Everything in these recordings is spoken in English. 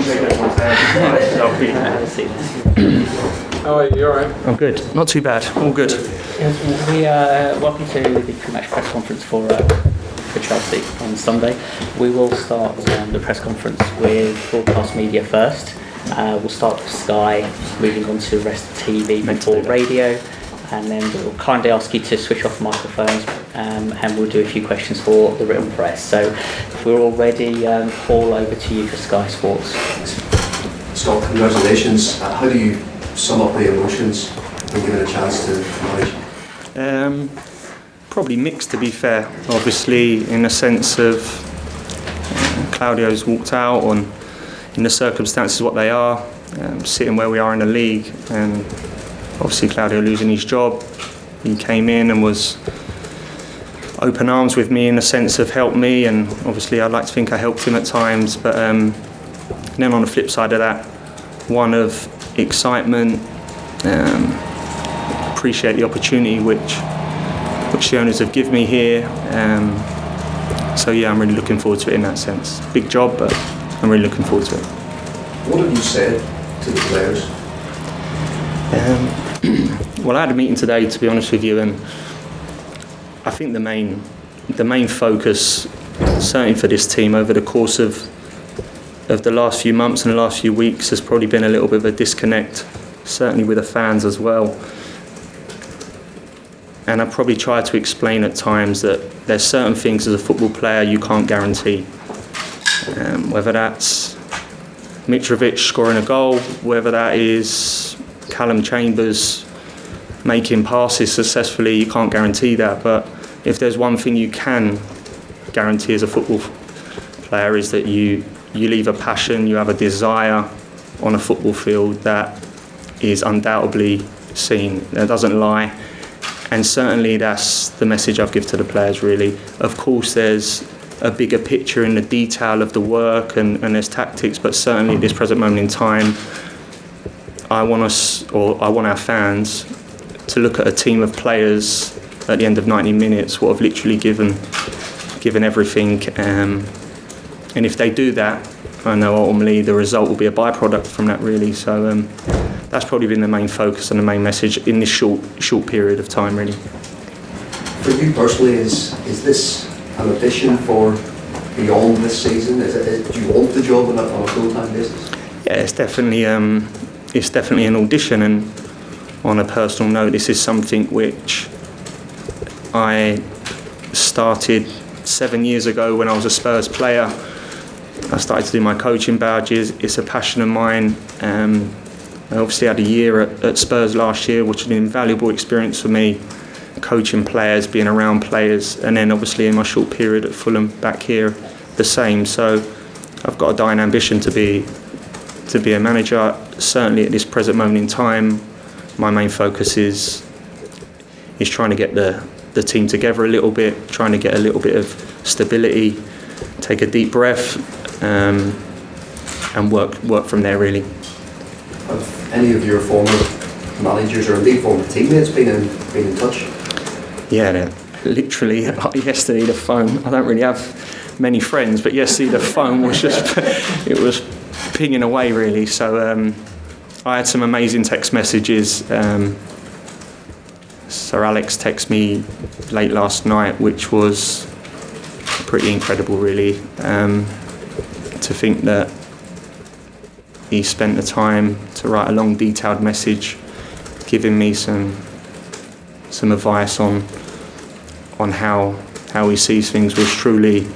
How are you? You alright? I'm good. Not too bad. All good. We welcome to the pre-match press conference for Chelsea on Sunday. We will start the press conference with broadcast media first. We'll start with Sky, moving on to the rest of TV before radio, and then we'll kindly ask you to switch off microphones, and we'll do a few questions for the written press. So if we're all ready, Paul, over to you for Sky Sports. Scott, congratulations. How do you sum up the emotions when given a chance to manage? Probably mixed, to be fair. Obviously, in the sense of Claudio's walked out on, in the circumstances what they are, sitting where we are in the league, and obviously Claudio losing his job. He came in and was open arms with me in the sense of help me, and obviously I'd like to think I helped him at times. But then on the flip side of that, one of excitement, appreciate the opportunity which the owners have given me here. So yeah, I'm really looking forward to it in that sense. Big job, but I'm really looking forward to it. What have you said to the players? Well, I had a meeting today, to be honest with you, and I think the main focus, certainly for this team over the course of the last few months and the last few weeks, has probably been a little bit of a disconnect, certainly with the fans as well. And I probably tried to explain at times that there's certain things as a football player you can't guarantee. Whether that's Mitrovic scoring a goal, whether that is Callum Chambers making passes successfully, you can't guarantee that. But if there's one thing you can guarantee as a football player, is that you leave a passion, you have a desire on a football field that is undoubtedly seen, that doesn't lie. And certainly that's the message I've given to the players, really. Of course, there's a bigger picture in the detail of the work and there's tactics, but certainly at this present moment in time, I want our fans to look at a team of players at the end of 90 minutes what have literally given everything. And if they do that, I know ultimately the result will be a byproduct from that, really. So that's probably been the main focus and the main message in this short period of time, really. For you personally, is this an audition for beyond this season? Do you want the job on a full-time basis? Yeah, it's definitely an audition, and on a personal note, this is something which I started 7 years ago when I was a Spurs player. I started to do my coaching badges. It's a passion of mine. I obviously had a year at Spurs last year, which was an invaluable experience for me, coaching players, being around players, and then obviously in my short period at Fulham back here, the same. So I've got a dying ambition to be a manager. Certainly at this present moment in time, my main focus is trying to get the team together a little bit, trying to get a little bit of stability, take a deep breath, and work from there, really. Have any of your former managers or indeed former teammates been in touch? Yeah, literally yesterday the phone, I don't really have many friends, but yesterday the phone was just, it was pinging away, really. So I had some amazing text messages. Sir Alex texted me late last night, which was pretty incredible, really. To think that he spent the time to write a long, detailed message, giving me some advice on how he sees things, was truly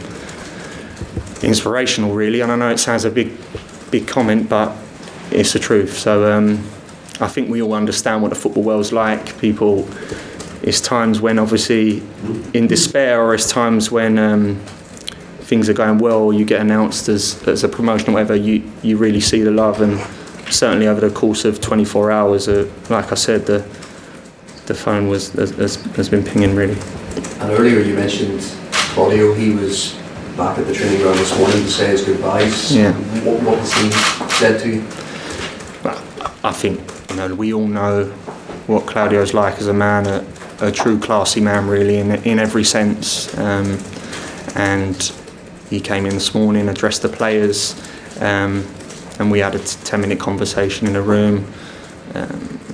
inspirational, really. And I know it sounds a big comment, but it's the truth. So I think we all understand what the football world's like. People, it's times when obviously in despair, or it's times when things are going well, you get announced as a promotion or whatever, you really see the love. And certainly over the course of 24 hours, like I said, the phone has been pinging, really. And earlier you mentioned Claudio. He was back at the training ground this morning to say his goodbyes. Yeah. What has he said to you? Well, I think we all know what Claudio's like as a man, a true classy man, really, in every sense. And he came in this morning, addressed the players, and we had a 10-minute conversation in a room.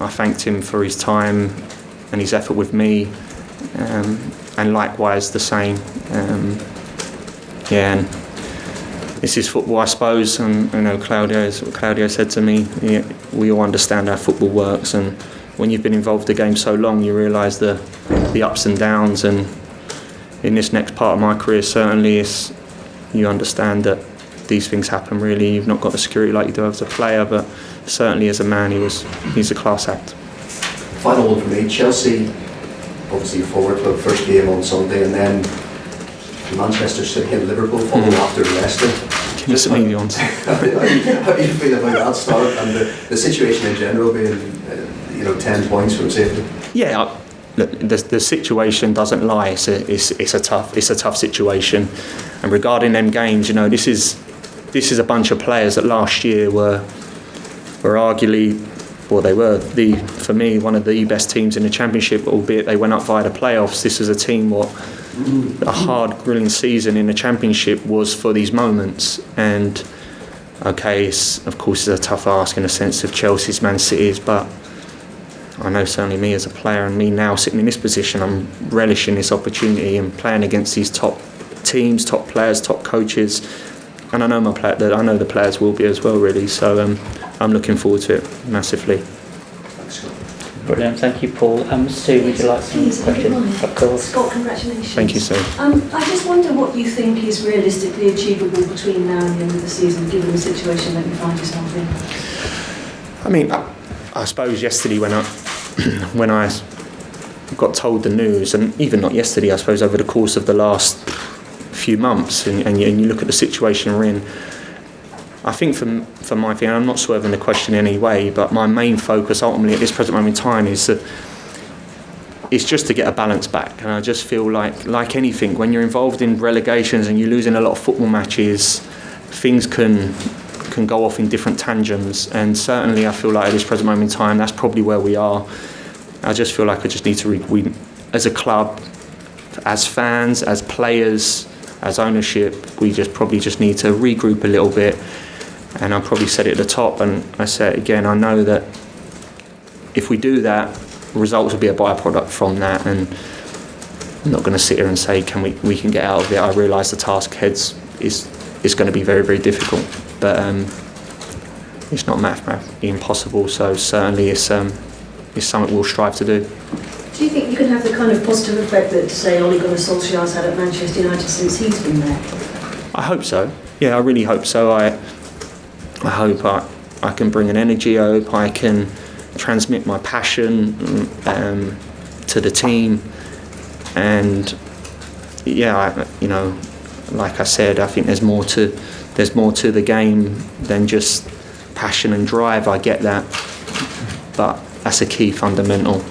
I thanked him for his time and his effort with me, and likewise the same. And this is football, I suppose. And Claudio said to me, we all understand how football works, and when you've been involved in the game so long, you realise the ups and downs. And in this next part of my career, certainly, you understand that these things happen. Really, you've not got the security like you do as a player, but certainly as a man, he's a class act. Final one for me. Chelsea, obviously forward club, first game on Sunday, and then Manchester City and Liverpool following after Leicester. Just how do you feel about that start and the situation in general being 10 points from safety? Yeah, the situation doesn't lie. It's a tough situation, and regarding them games, this is a bunch of players that last year were arguably, they were for me one of the best teams in the Championship, albeit they went up via the playoffs. This was a team a hard grilling season in the Championship was for these moments. And okay, of course it's a tough ask in the sense of Chelsea's, Man City's, but I know certainly me as a player, and me now sitting in this position, I'm relishing this opportunity and playing against these top teams, top players, top coaches, and I know the players will be as well, really. So I'm looking forward to it massively. Brilliant, thank you, Paul. Sue, would you like some questions? Of course. Scott, congratulations. Thank you, Sue. I just wonder what you think is realistically achievable between now and the end of the season, given the situation that you find yourself in. I mean, I suppose yesterday when I got told the news, and even not yesterday, I suppose over the course of the last few months, and you look at the situation we're in, I think for my thing, I'm not swerving the question in any way, but my main focus ultimately at this present moment in time is just to get a balance back. And I just feel like anything, when you're involved in relegations and you're losing a lot of football matches, things can go off in different tangents. And certainly I feel like at this present moment in time, that's probably where we are. I just feel like I just need to, we as a club, as fans, as players, as ownership, we probably need to regroup a little bit. And I probably said it at the top, and I say it again, I know that if we do that, results will be a byproduct from that, and I'm not going to sit here and say we can get out of it. I realise the task ahead is going to be very, very difficult, but it's not mathematically impossible, so certainly it's something we'll strive to do. Do you think you can have the kind of positive effect that, say, Ole Gunnar Solskjaer's had at Manchester United since he's been there? I hope so. Yeah, I really hope so. I hope I can bring an energy. I hope I can transmit my passion to the team. And yeah, like I said, I think there's more to the game than just passion and drive. I get that, but that's a key fundamental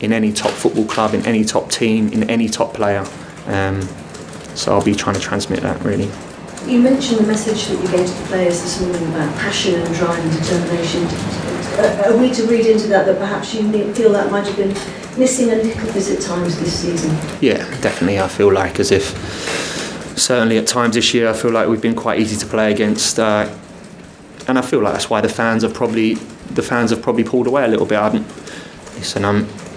in any top football club, in any top team, in any top player. So I'll be trying to transmit that, really. You mentioned the message that you gave to the players this morning about passion and drive and determination. Are we to read into that perhaps you feel that might have been missing a little bit at times this season? Yeah, definitely. I feel like as if, certainly at times this year, I feel like we've been quite easy to play against. And I feel like that's why the fans have probably pulled away a little bit.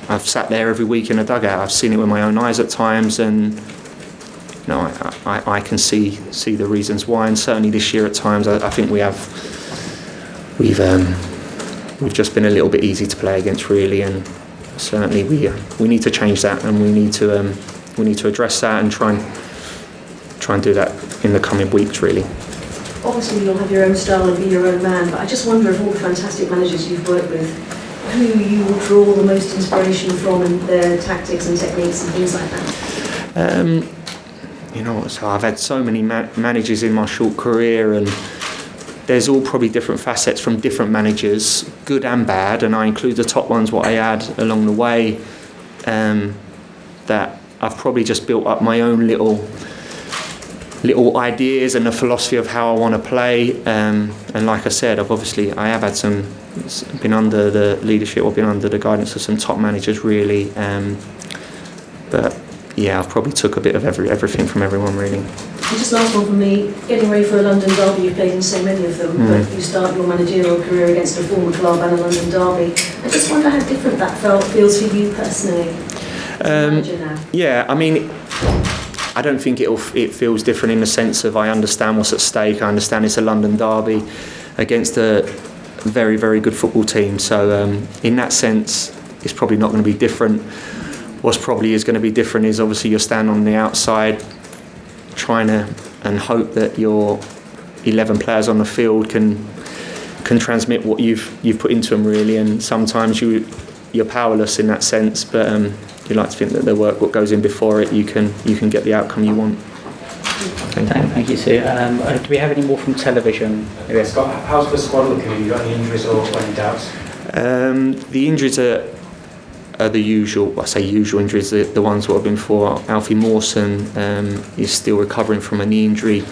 I've sat there every week in a dugout. I've seen it with my own eyes at times, and I can see the reasons why. And certainly this year at times, I think we've just been a little bit easy to play against, really. And certainly we need to change that, and we need to address that and try and do that in the coming weeks, really. Obviously, you'll have your own style and be your own man, but I just wonder if all the fantastic managers you've worked with, who you will draw the most inspiration from and their tactics and techniques and things like that? So I've had so many managers in my short career, and there's all probably different facets from different managers, good and bad, and I include the top ones, what I had along the way, that I've probably just built up my own little ideas and a philosophy of how I want to play. And like I said, I have had been under the leadership or been under the guidance of some top managers, really. But yeah, I've probably took a bit of everything from everyone, really. And just last one from me, getting ready for a London derby, you've played in so many of them, but you start your managerial career against a former club and a London derby. I just wonder how different that feels for you personally as a manager now. Yeah, I mean, I don't think it feels different in the sense of I understand what's at stake. I understand it's a London derby against a very, very good football team. So in that sense, it's probably not going to be different. What's probably is going to be different is obviously you're standing on the outside trying to and hope that your 11 players on the field can transmit what you've put into them really, and sometimes you're powerless in that sense, but you like to think that the work what goes in before it you can get the outcome you want. Thank you, Sue. Do we have any more from television? Scott, how's the squad looking? Have you got any injuries or any doubts? The injuries are the usual. I say usual injuries. The ones what have been for Alfie Mawson is still recovering from a knee injury.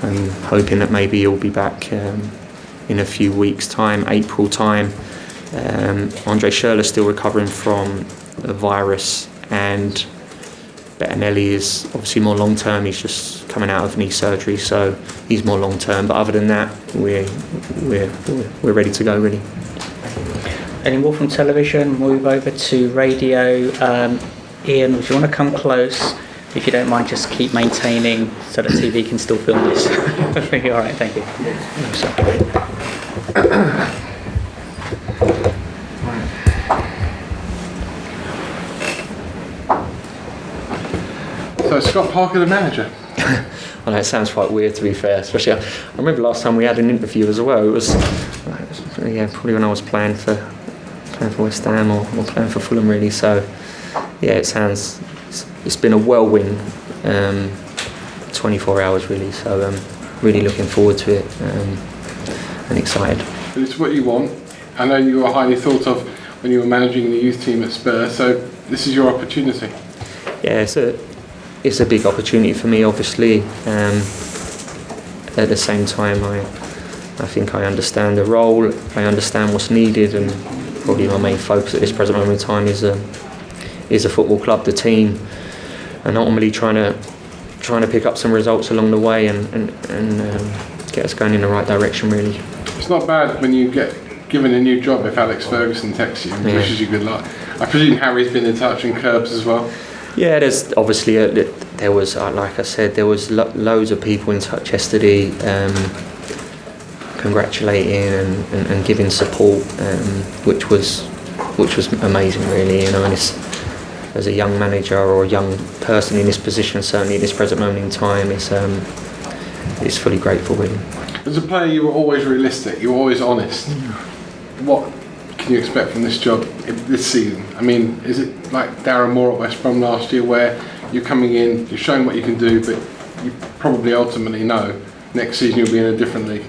I'm hoping that maybe he'll be back in a few weeks' time, April time. Andre Schürrle's still recovering from a virus, and Bettinelli is obviously more long term. He's just coming out of knee surgery, so he's more long term. But other than that, we're ready to go really. Any more from television? Move over to radio. Ian, if you want to come close, if you don't mind, just keep maintaining so that TV can still film this. All right, thank you. So Scott Parker, the manager. I know it sounds quite weird to be fair, especially I remember last time we had an interview as well. It was probably when I was playing for West Ham or playing for Fulham really. So yeah, it's been a whirlwind 24 hours really. So really looking forward to it and excited. But it's what you want. I know you were highly thought of when you were managing the youth team at Spurs. So this is your opportunity. Yeah, it's a big opportunity for me, obviously. At the same time, I think I understand the role, I understand what's needed, and probably my main focus at this present moment in time is a football club, the team, and ultimately trying to pick up some results along the way and get us going in the right direction, really. It's not bad when you get given a new job if Alex Ferguson texts you and wishes you good luck. I presume Harry's been in touch and Curbs as well. Yeah, there's obviously there was like I said, there was loads of people in touch yesterday, congratulating and giving support, which was amazing, really. You know, and as a young manager or a young person in this position, certainly at this present moment in time, it's fully grateful, really. As a player, you were always realistic. You were always honest. What can you expect from this job this season? I mean, is it like Darren Moore at West Brom last year, where you're coming in, you're showing what you can do, but you probably ultimately know next season you'll be in a different league?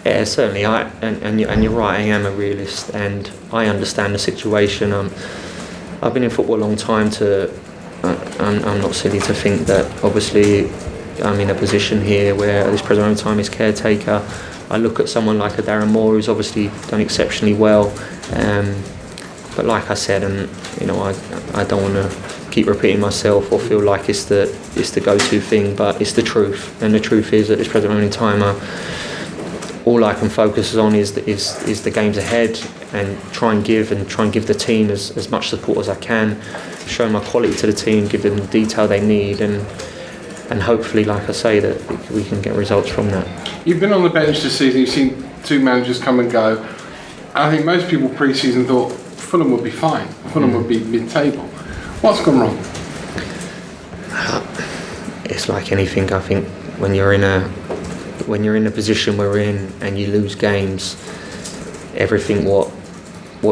Yeah, certainly. And you're right. I am a realist, and I understand the situation. I've been in football a long time. I'm not silly to think that obviously I'm in a position here where at this present moment in time is caretaker. I look at someone like a Darren Moore who's obviously done exceptionally well, but like I said, and you know, I don't want to keep repeating myself or feel like it's the go-to thing, but it's the truth, and the truth is at this present moment in time, all I can focus on is the games ahead, and try and give the team as much support as I can, show my quality to the team, give them the detail they need, and hopefully, like I say, that we can get results from that. You've been on the bench this season, you've seen two managers come and go. I think most people pre-season thought Fulham would be fine, Fulham would be mid-table. What's gone wrong? It's like anything. I think when you're in a position we're in and you lose games, everything what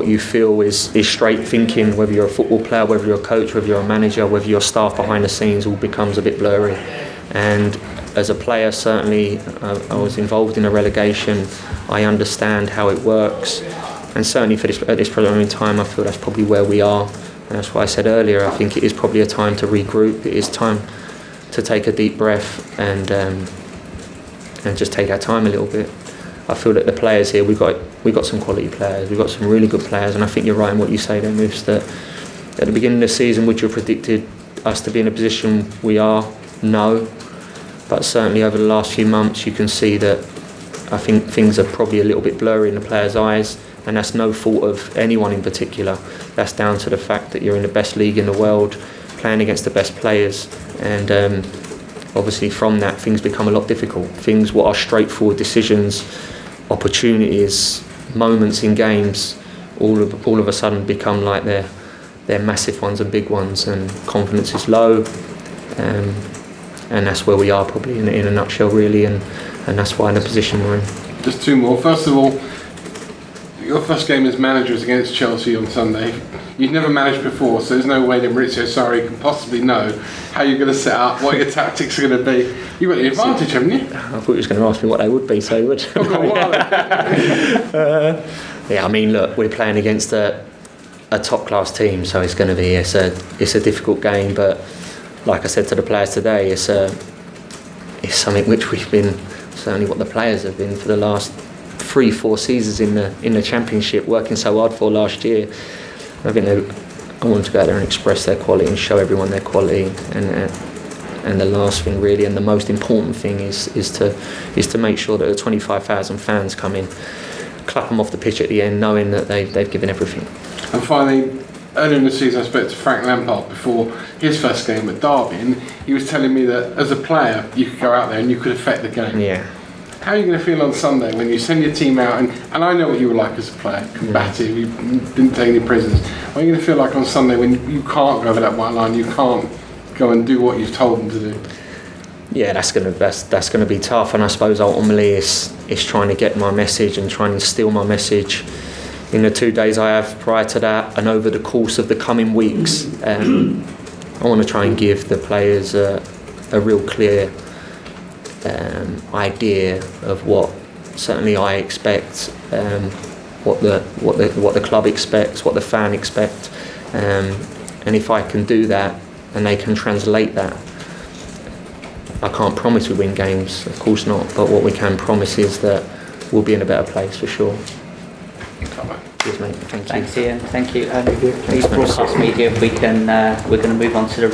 you feel is straight thinking, whether you're a football player, whether you're a coach, whether you're a manager, whether you're staff behind the scenes, all becomes a bit blurry. And as a player, certainly, I was involved in a relegation. I understand how it works, and certainly at this present moment in time, I feel that's probably where we are. And that's why I said earlier, I think it is probably a time to regroup. It is time to take a deep breath and just take our time a little bit. I feel that the players here, we've got some quality players, we've got some really good players, and I think you're right in what you say there, Moose, that at the beginning of the season, would you have predicted us to be in a position we are? No. but certainly over the last few months you can see that I think things are probably a little bit blurry in the players' eyes, and that's no fault of anyone in particular. That's down to the fact that you're in the best league in the world, playing against the best players, and obviously from that things become a lot difficult. Things what are straightforward decisions, opportunities, moments in games, all of a sudden become like they're massive ones and big ones, and confidence is low, and that's where we are probably in a nutshell really, and that's why in the position we're in. Just two more. First of all, your first game as manager is against Chelsea on Sunday. You've never managed before, so there's no way that Maurizio Sarri can possibly know how you're going to set up, what your tactics are going to be. You've got the advantage, haven't you? I thought you was going to ask me what they would be, so you would. Yeah, I mean, look, we're playing against a top-class team, so it's going to be it's a difficult game. But like I said to the players today, it's something which we've been, certainly what the players have been for the last 3-4 seasons in the Championship, working so hard for last year. I think I want to go out there and express their quality and show everyone their quality. And the last thing really, and the most important thing is to make sure that the 25,000 fans come in, clap them off the pitch at the end, knowing that they've given everything. And finally, earlier in the season I spoke to Frank Lampard before his first game at Derby, and he was telling me that as a player you could go out there and you could affect the game. Yeah. How are you going to feel on Sunday when you send your team out, and I know what you were like as a player, combative, you didn't take any prisoners. What are you going to feel like on Sunday when you can't go over that white line, you can't go and do what you've told them to do? Yeah, that's gonna be tough, and I suppose ultimately it's trying to get my message and trying to instill my message in the 2 days I have prior to that, and over the course of the coming weeks. I want to try and give the players a real clear idea of what certainly I expect, what the club expects, what the fan expect, and if I can do that and they can translate that, I can't promise we win games, of course not, but what we can promise is that we'll be in a better place for sure. Cheers, mate. Thank you. Thanks, Ian. Thank you. Please, broadcast media, if we can, we're going to move on to the